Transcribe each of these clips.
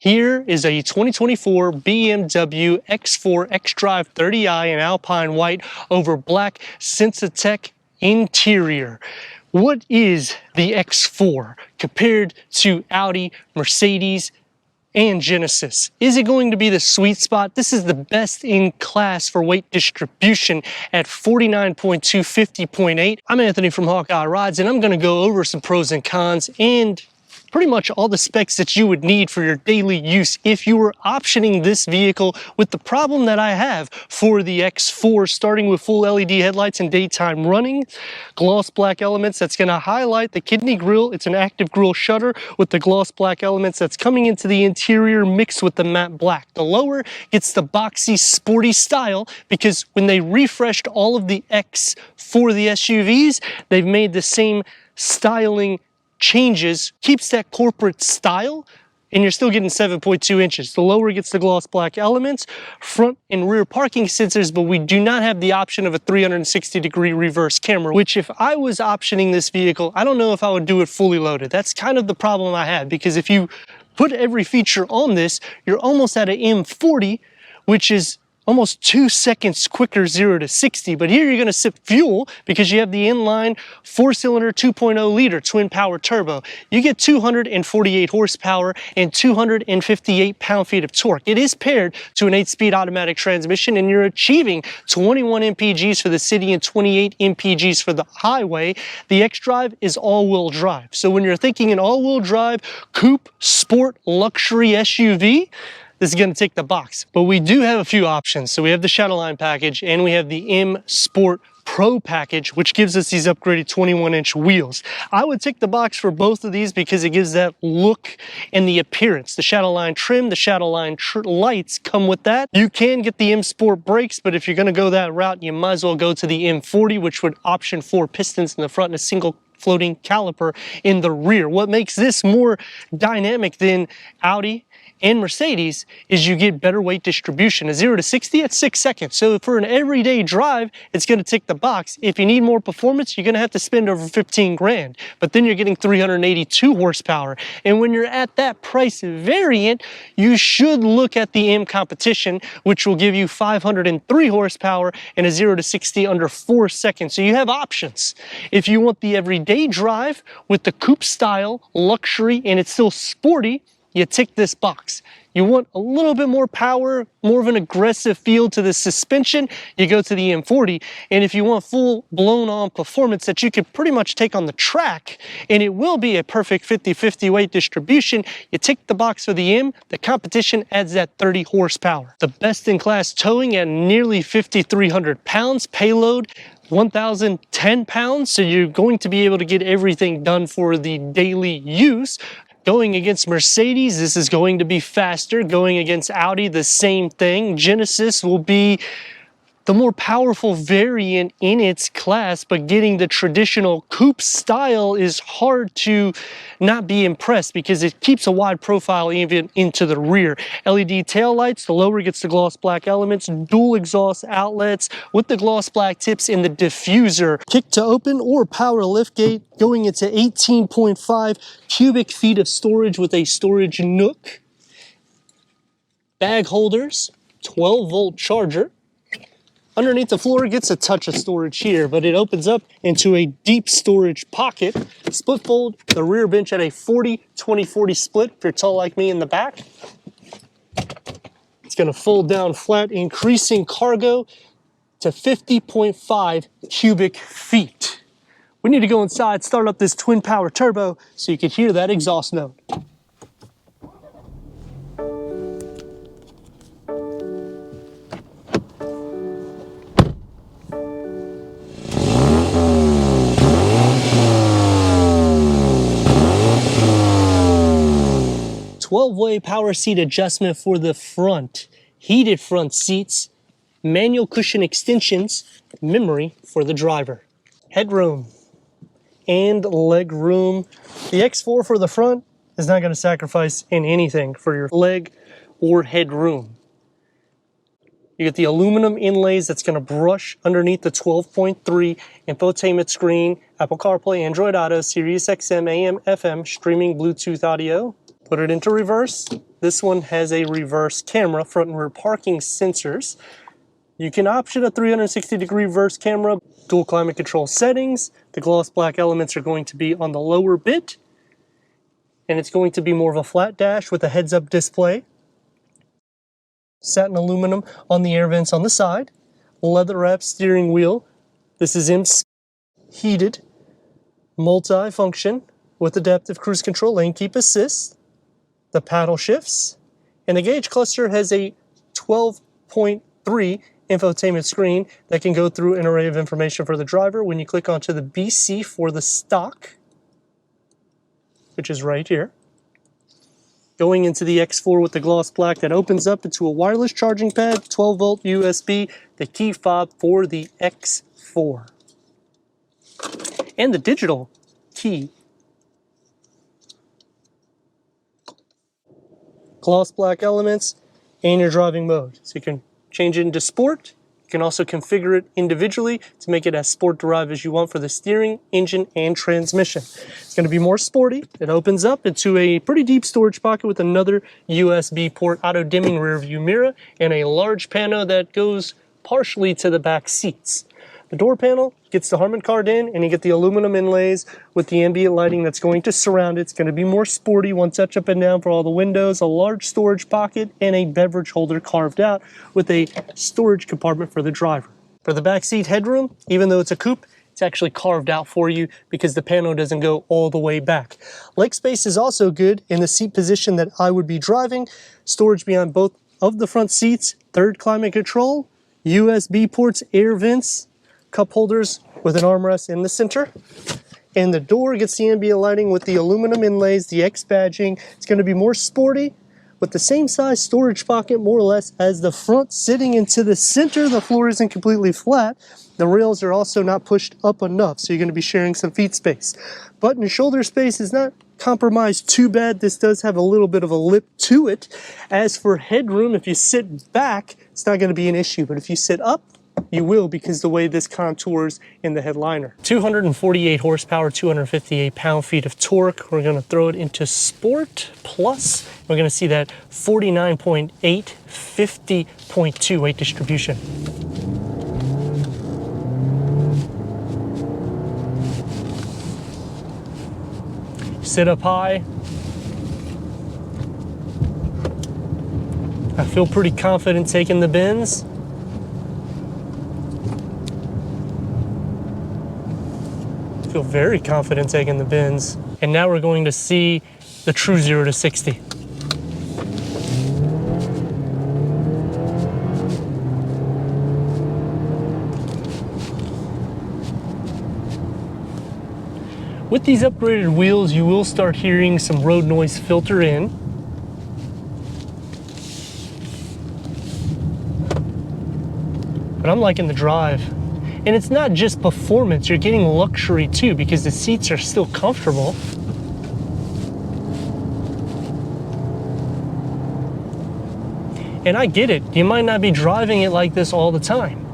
Here is a 2024 BMW X4 xdrive30i in Alpine White over black Sensatec interior. What is the X4 compared to Audi, Mercedes, and Genesis? Is it going to be the sweet spot? This is the best in class for weight distribution at 49.2, 50.8. I'm Anthony from Hawkeye Rides, and I'm going to go over some pros and cons and pretty much all the specs that you would need for your daily use if you were optioning this vehicle with the problem that I have for the X4, starting with full LED headlights and daytime running, gloss black elements that's going to highlight the kidney grille. It's an active grille shutter with the gloss black elements that's coming into the interior mixed with the matte black. The lower gets the boxy, sporty style because when they refreshed all of the X for the SUVs, they've made the same styling changes, keeps that corporate style, and you're still getting 7.2 inches. The lower gets the gloss black elements, front and rear parking sensors, but we do not have the option of a 360-degree reverse camera, which if I was optioning this vehicle, I don't know if I would do it fully loaded. That's kind of the problem I have, because if you put every feature on this, you're almost at an M40, which is almost 2 seconds quicker 0 to 60, but here you're going to sip fuel because you have the inline 4-cylinder 2.0 liter twin power turbo. You get 248 horsepower and 258 pound-feet of torque. It is paired to an 8-speed automatic transmission, and you're achieving 21 mpgs for the city and 28 mpgs for the highway. The xDrive is all-wheel drive, so when you're thinking an all-wheel drive coupe sport luxury SUV, this is going to tick the box. But we do have a few options. So we have the Shadowline package and we have the M Sport Pro package, which gives us these upgraded 21-inch wheels. I would tick the box for both of these because it gives that look and the appearance. The Shadowline trim, the Shadowline lights come with that. You can get the M Sport brakes, but if you're going to go that route, you might as well go to the M40, which would option 4 pistons in the front and a single floating caliper in the rear. What makes this more dynamic than Audi and Mercedes is you get better weight distribution. A 0 to 60 at 6 seconds. So for an everyday drive, it's going to tick the box. If you need more performance, you're going to have to spend over 15 grand. But then you're getting 382 horsepower. And when you're at that price variant, you should look at the M competition, which will give you 503 horsepower and a 0 to 60 under 4 seconds. So you have options. If you want the everyday drive with the coupe style, luxury, and it's still sporty, you tick this box. You want a little bit more power, more of an aggressive feel to the suspension, you go to the M40. And if you want full blown on performance that you can pretty much take on the track, and it will be a perfect 50-50 weight distribution, you tick the box for the M. The competition adds that 30 horsepower. The best in class towing at nearly 5,300 pounds, payload 1,010 pounds, so you're going to be able to get everything done for the daily use. Going against Mercedes, this is going to be faster. Going against Audi, the same thing. Genesis will be the more powerful variant in its class, but getting the traditional coupe style is hard to not be impressed because it keeps a wide profile even into the rear. LED taillights, the lower gets the gloss black elements, dual exhaust outlets with the gloss black tips in the diffuser. Kick to open or power liftgate, going into 18.5 cubic feet of storage with a storage nook. Bag holders, 12-volt charger. Underneath the floor, it gets a touch of storage here, but it opens up into a deep storage pocket. Split fold the rear bench at a 40-20-40 split if you're tall like me in the back. It's going to fold down flat, increasing cargo to 50.5 cubic feet. We need to go inside, start up this twin power turbo so you can hear that exhaust note. 12-way power seat adjustment for the front, heated front seats, manual cushion extensions, memory for the driver. Headroom and leg room. The X4 for the front is not going to sacrifice in anything for your leg or headroom. You get the aluminum inlays that's going to brush underneath the 12.3 infotainment screen, Apple CarPlay, Android Auto, Sirius XM, AM, FM, streaming Bluetooth audio. Put it into reverse, This one has a reverse camera, front and rear parking sensors. You can option a 360-degree reverse camera, dual climate control settings. The gloss black elements are going to be on the lower bit, and it's going to be more of a flat dash with a heads-up display. Satin aluminum on the air vents on the side. Leather-wrapped steering wheel. This is IMS heated, multi-function with adaptive cruise control, lane keep assist. The paddle shifts, and the gauge cluster has a 12.3 infotainment screen that can go through an array of information for the driver. When you click onto the BC for the stock, which is right here, going into the X4 with the gloss black, that opens up into a wireless charging pad, 12-volt USB, the key fob for the X4, and the digital key. Gloss black elements and your driving mode. So you can change it into sport. You can also configure it individually to make it as sport derived as you want for the steering, engine, and transmission. It's going to be more sporty. It opens up into a pretty deep storage pocket with another USB port, auto dimming rear view mirror, and a large panel that goes partially to the back seats. The door panel gets the Harman card in, and you get the aluminum inlays with the ambient lighting that's going to surround it. It's going to be more sporty, one touch up and down for all the windows, a large storage pocket, and a beverage holder carved out with a storage compartment for the driver. For the back seat headroom, even though it's a coupe, it's actually carved out for you because the panel doesn't go all the way back. Leg space is also good in the seat position that I would be driving. Storage behind both of the front seats, third climate control, USB ports, air vents, cup holders with an armrest in the center. And the door gets the ambient lighting with the aluminum inlays, the X badging. It's going to be more sporty with the same size storage pocket more or less as the front, sitting into the center. The floor isn't completely flat. The rails are also not pushed up enough, so you're going to be sharing some feet space. Button and shoulder space is not compromised too bad. This does have a little bit of a lip to it. As for headroom, if you sit back, it's not going to be an issue, but if you sit up, you will, because the way this contours in the headliner. 248 horsepower, 258 pound-feet of torque. We're going to throw it into Sport Plus. We're going to see that 49.8, 50.2 weight distribution. Sit up high. I feel pretty confident taking the bends. Feel very confident taking the bends. And now we're going to see the true 0 to 60. With these upgraded wheels, you will start hearing some road noise filter in. But I'm liking the drive. And it's not just performance, you're getting luxury too, because the seats are still comfortable. And I get it, you might not be driving it like this all the time,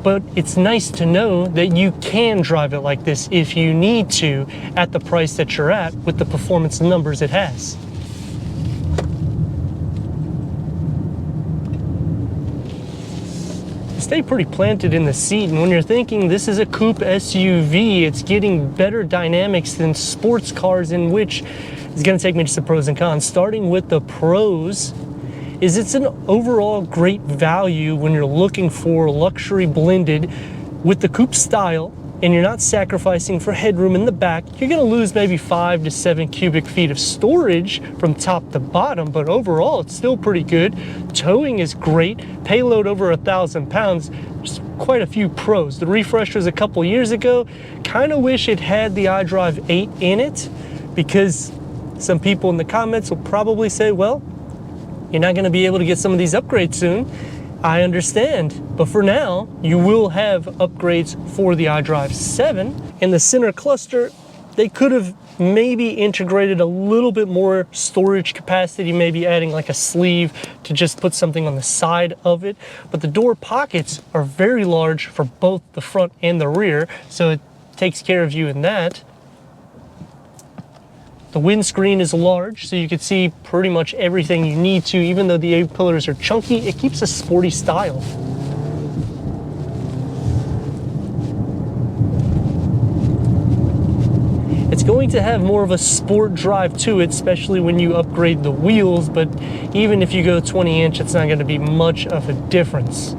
but it's nice to know that you can drive it like this if you need to at the price that you're at with the performance numbers it has. Stay pretty planted in the seat, and when you're thinking this is a coupe SUV, it's getting better dynamics than sports cars, in which is going to take me to some pros and cons. Starting with the pros, is it's an overall great value when you're looking for luxury blended with the coupe style, and you're not sacrificing for headroom in the back. You're going to lose maybe 5 to 7 cubic feet of storage from top to bottom, but overall it's still pretty good. Towing is great. Payload over 1,000 pounds. There's quite a few pros. The refresh was a couple years ago. Kind of wish it had the iDrive 8 in it, because some people in the comments will probably say, well, you're not going to be able to get some of these upgrades soon. I understand, but for now, you will have upgrades for the iDrive 7. In the center cluster, they could have maybe integrated a little bit more storage capacity, maybe adding like a sleeve to just put something on the side of it. But the door pockets are very large for both the front and the rear, so it takes care of you in that. The windscreen is large, so you can see pretty much everything you need to. Even though the A-pillars are chunky, it keeps a sporty style. It's going to have more of a sport drive to it, especially when you upgrade the wheels, but even if you go 20-inch, it's not going to be much of a difference.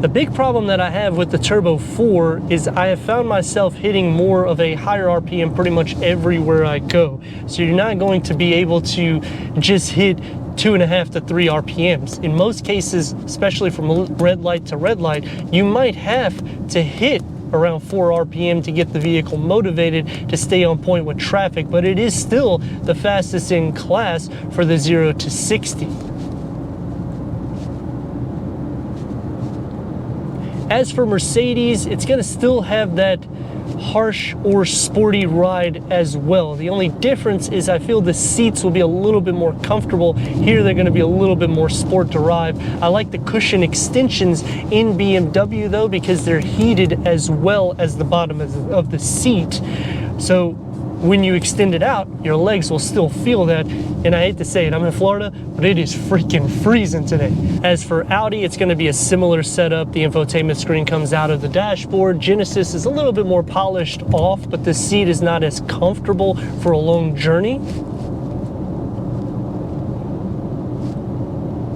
The big problem that I have with the Turbo 4 is I have found myself hitting more of a higher RPM pretty much everywhere I go. So you're not going to be able to just hit 2.5 to 3 RPMs. In most cases, especially from red light to red light, you might have to hit around 4 RPM to get the vehicle motivated to stay on point with traffic, but it is still the fastest in class for the 0 to 60. As for Mercedes, it's going to still have that harsh or sporty ride as well. The only difference is I feel the seats will be a little bit more comfortable. Here they're going to be a little bit more sport drive. I like the cushion extensions in BMW though, because they're heated as well as the bottom of the seat. So when you extend it out, your legs will still feel that. And I hate to say it, I'm in Florida, but it is freaking freezing today. As for Audi, it's going to be a similar setup. The infotainment screen comes out of the dashboard. Genesis is a little bit more polished off, but the seat is not as comfortable for a long journey.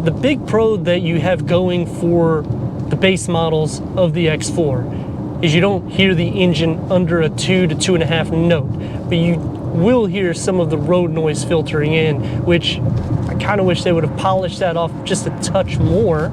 The big pro that you have going for the base models of the X4 is you don't hear the engine under a 2 to 2.5 note, but you will hear some of the road noise filtering in, which I kind of wish they would have polished that off just a touch more.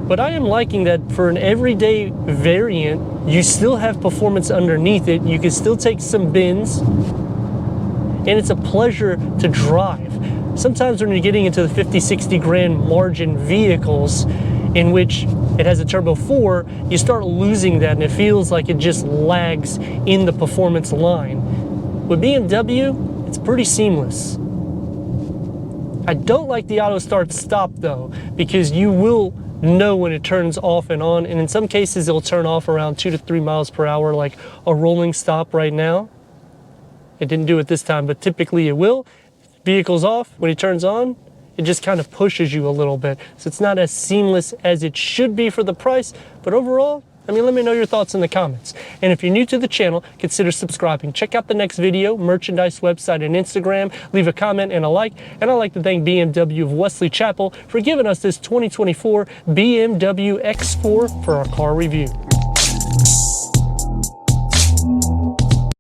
But I am liking that for an everyday variant, you still have performance underneath it. You can still take some bends, and it's a pleasure to drive. Sometimes when you're getting into the 50, 60 grand margin vehicles, in which it has a Turbo 4, you start losing that and it feels like it just lags in the performance line. With BMW, it's pretty seamless. I don't like the auto start stop though, because you will know when it turns off and on, and in some cases it'll turn off around 2 to 3 miles per hour, like a rolling stop right now. It didn't do it this time, but typically it will. Vehicle's off, when it turns on, it just kind of pushes you a little bit. So it's not as seamless as it should be for the price, but overall, I mean, let me know your thoughts in the comments. And if you're new to the channel, consider subscribing. Check out the next video, merchandise website and Instagram. Leave a comment and a like. And I'd like to thank BMW of Wesley Chapel for giving us this 2024 BMW X4 for our car review.